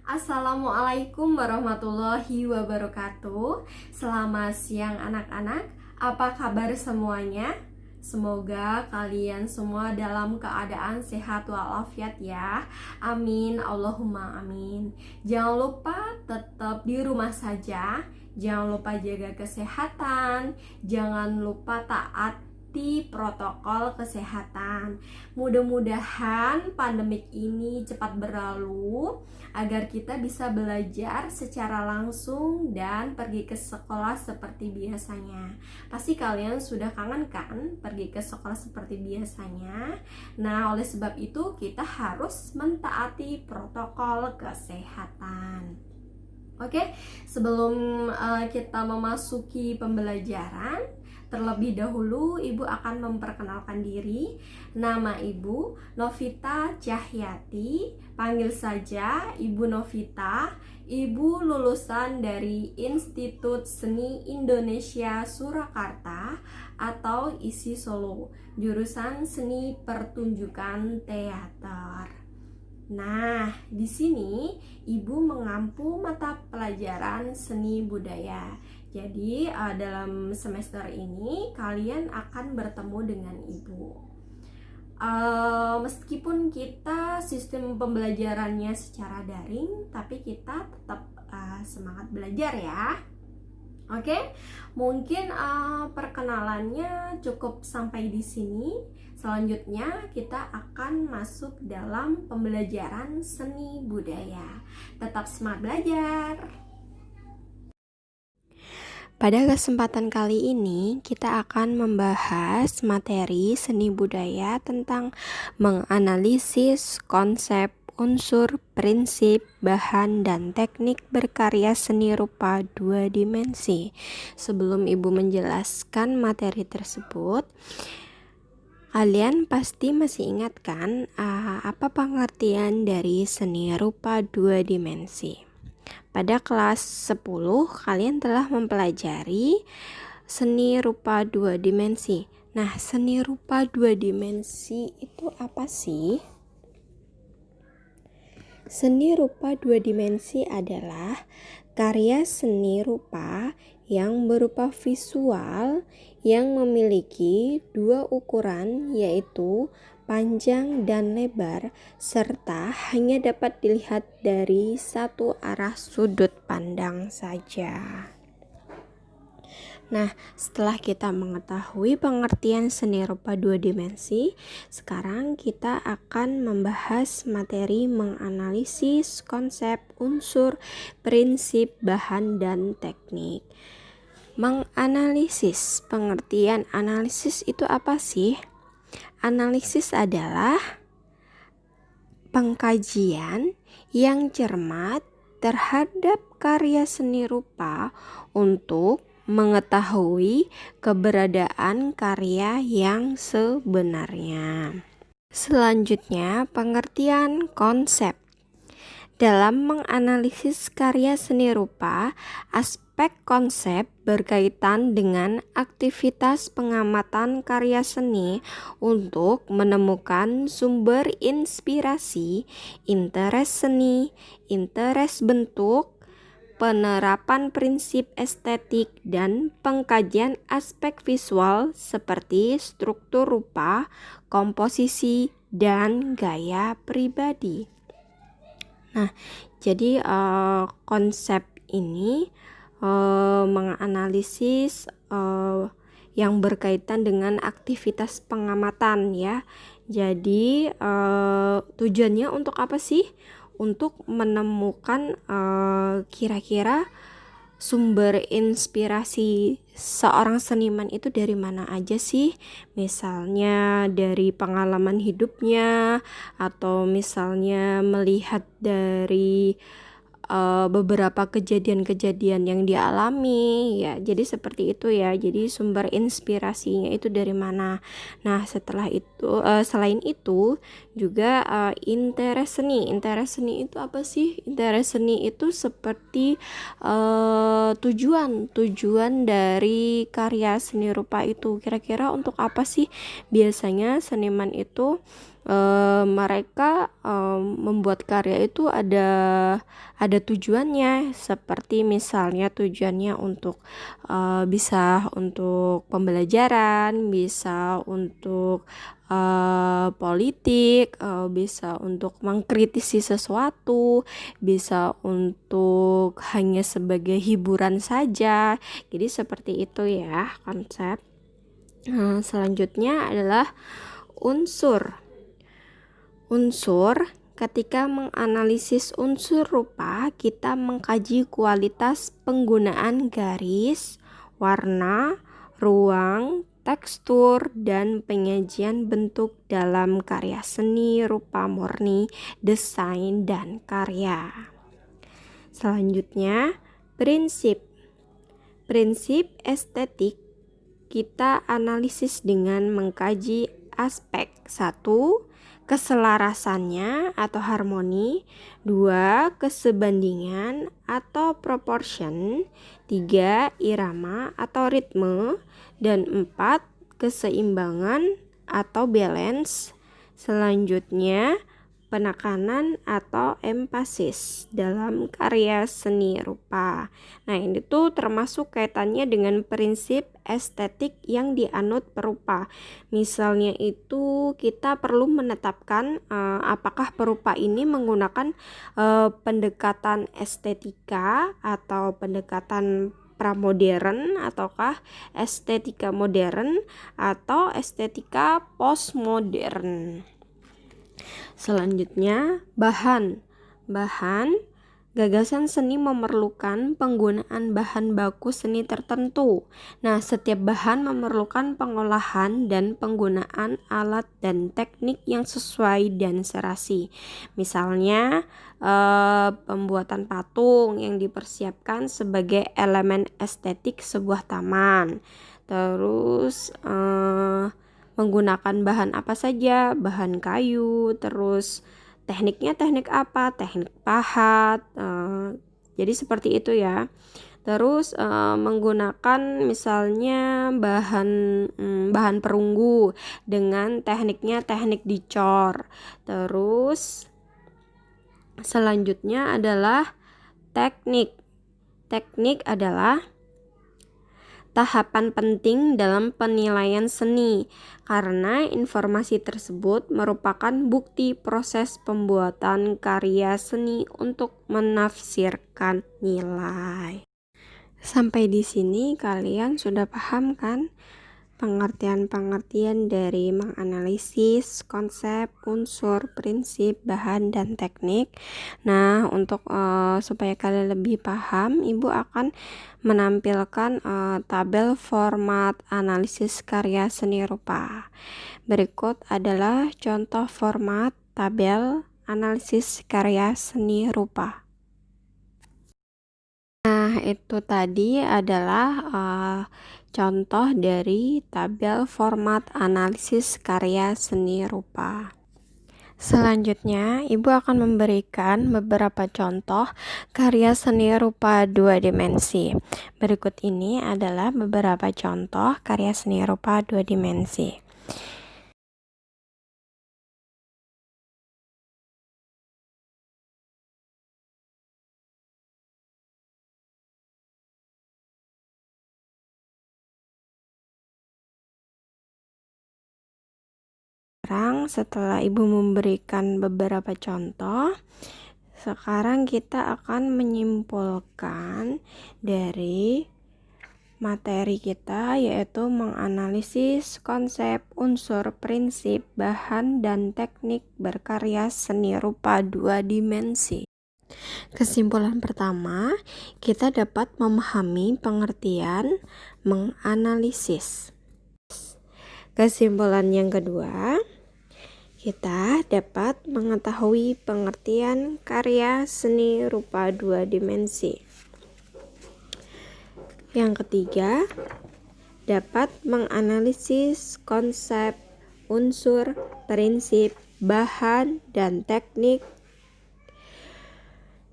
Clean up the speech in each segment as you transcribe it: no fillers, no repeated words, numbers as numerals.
Assalamualaikum warahmatullahi wabarakatuh. Selamat siang anak-anak. Apa kabar semuanya? Semoga kalian semua dalam keadaan sehat walafiat ya. Amin, Allahumma amin. Jangan lupa tetap di rumah saja. Jangan lupa jaga kesehatan. Jangan lupa taat protokol kesehatan. Mudah-mudahan pandemik ini cepat berlalu agar kita bisa belajar secara langsung dan pergi ke sekolah seperti biasanya. Pasti kalian sudah kangen kan pergi ke sekolah seperti biasanya. Nah, oleh sebab itu kita harus mentaati protokol kesehatan. Oke, sebelum kita memasuki pembelajaran, terlebih dahulu Ibu akan memperkenalkan diri. Nama Ibu Novita Cahyati, panggil saja Ibu Novita. Ibu lulusan dari Institut Seni Indonesia Surakarta atau ISI Solo, jurusan Seni Pertunjukan Teater. Nah, di sini Ibu mengampu mata pelajaran seni budaya. Jadi, dalam semester ini kalian akan bertemu dengan Ibu. Meskipun kita sistem pembelajarannya secara daring, tapi kita tetap semangat belajar ya. Oke, mungkin perkenalannya cukup sampai di sini. Selanjutnya kita akan masuk dalam pembelajaran seni budaya. Tetap semangat belajar. Pada kesempatan kali ini kita akan membahas materi seni budaya tentang menganalisis konsep, unsur, prinsip, bahan, dan teknik berkarya seni rupa dua dimensi. Sebelum Ibu menjelaskan materi tersebut, kalian pasti masih ingat kan apa pengertian dari seni rupa dua dimensi? Pada kelas 10 kalian telah mempelajari seni rupa dua dimensi. Nah, seni rupa dua dimensi itu apa sih? Seni rupa dua dimensi adalah karya seni rupa yang berupa visual yang memiliki dua ukuran, yaitu panjang dan lebar, serta hanya dapat dilihat dari satu arah sudut pandang saja. Nah, setelah kita mengetahui pengertian seni rupa dua dimensi, sekarang kita akan membahas materi menganalisis konsep, unsur, prinsip, bahan, dan teknik. Menganalisis, pengertian analisis itu apa sih? Analisis adalah pengkajian yang cermat terhadap karya seni rupa untuk mengetahui keberadaan karya yang sebenarnya. Selanjutnya, pengertian konsep. Dalam menganalisis karya seni rupa, aspek konsep berkaitan dengan aktivitas pengamatan karya seni untuk menemukan sumber inspirasi, interes seni, interes bentuk, penerapan prinsip estetik, dan pengkajian aspek visual seperti struktur rupa, komposisi, dan gaya pribadi. Nah, jadi konsep ini menganalisis yang berkaitan dengan aktivitas pengamatan ya. Jadi tujuannya untuk apa sih? Untuk menemukan kira-kira sumber inspirasi seorang seniman itu dari mana aja sih? Misalnya dari pengalaman hidupnya, atau misalnya melihat dari beberapa kejadian-kejadian yang dialami ya. Jadi seperti itu ya. Jadi sumber inspirasinya itu dari mana? Nah, setelah itu selain itu juga interes seni. Interes seni itu apa sih? Interes seni itu seperti tujuan dari karya seni rupa itu. Kira-kira untuk apa sih biasanya seniman itu mereka membuat karya itu ada tujuannya, seperti misalnya tujuannya untuk bisa untuk pembelajaran, bisa untuk politik, bisa untuk mengkritisi sesuatu, bisa untuk hanya sebagai hiburan saja. Jadi seperti itu ya konsep. Selanjutnya adalah unsur. Ketika menganalisis unsur rupa, kita mengkaji kualitas penggunaan garis, warna, ruang, tekstur, dan penyajian bentuk dalam karya seni rupa murni, desain, dan karya. Selanjutnya, prinsip estetik kita analisis dengan mengkaji aspek 1. Keselarasannya atau harmoni, 2. Kesebandingan atau proportion, 3. Irama atau ritme, dan 4. Keseimbangan atau balance. Selanjutnya, penekanan atau empasis dalam karya seni rupa. Nah, ini tuh termasuk kaitannya dengan prinsip estetik yang dianut perupa. Misalnya itu kita perlu menetapkan apakah perupa ini menggunakan pendekatan estetika atau pendekatan pramodern, ataukah estetika modern atau estetika postmodern. Selanjutnya, bahan. Gagasan seni memerlukan penggunaan bahan baku seni tertentu. Nah, setiap bahan memerlukan pengolahan dan penggunaan alat dan teknik yang sesuai dan serasi. Misalnya, pembuatan patung yang dipersiapkan sebagai elemen estetik sebuah taman. Terus, menggunakan bahan apa saja, bahan kayu, terus tekniknya teknik apa, teknik pahat, jadi seperti itu ya. Terus menggunakan misalnya bahan perunggu dengan tekniknya teknik dicor. Terus selanjutnya adalah teknik adalah tahapan penting dalam penilaian seni, karena informasi tersebut merupakan bukti proses pembuatan karya seni untuk menafsirkan nilai. Sampai di sini kalian sudah paham kan pengertian-pengertian dari menganalisis konsep, unsur, prinsip, bahan, dan teknik. Nah, untuk supaya kalian lebih paham, Ibu akan menampilkan tabel format analisis karya seni rupa. Berikut adalah contoh format tabel analisis karya seni rupa. Nah, itu tadi adalah contoh dari tabel format analisis karya seni rupa. Selanjutnya, Ibu akan memberikan beberapa contoh karya seni rupa 2 dimensi. Berikut ini adalah beberapa contoh karya seni rupa 2 dimensi. Setelah Ibu memberikan beberapa contoh, sekarang kita akan menyimpulkan dari materi kita, yaitu menganalisis konsep, unsur, prinsip, bahan, dan teknik berkarya seni rupa 2 dimensi. Kesimpulan pertama, kita dapat memahami pengertian menganalisis. Kesimpulan yang kedua, kita dapat mengetahui pengertian karya seni rupa 2 dimensi. Yang ketiga, dapat menganalisis konsep, unsur, prinsip, bahan, dan teknik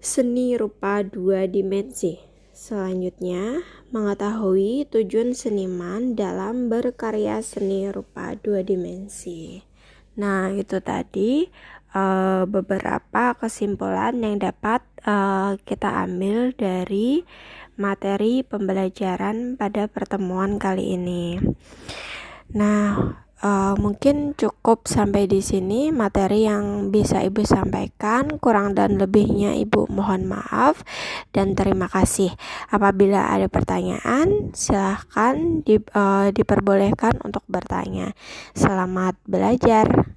seni rupa 2 dimensi. Selanjutnya, mengetahui tujuan seniman dalam berkarya seni rupa 2 dimensi. Nah, itu tadi beberapa kesimpulan yang dapat kita ambil dari materi pembelajaran pada pertemuan kali ini. Nah, mungkin cukup sampai di sini materi yang bisa Ibu sampaikan. Kurang dan lebihnya Ibu mohon maaf dan terima kasih. Apabila ada pertanyaan, silahkan diperbolehkan untuk bertanya. Selamat belajar.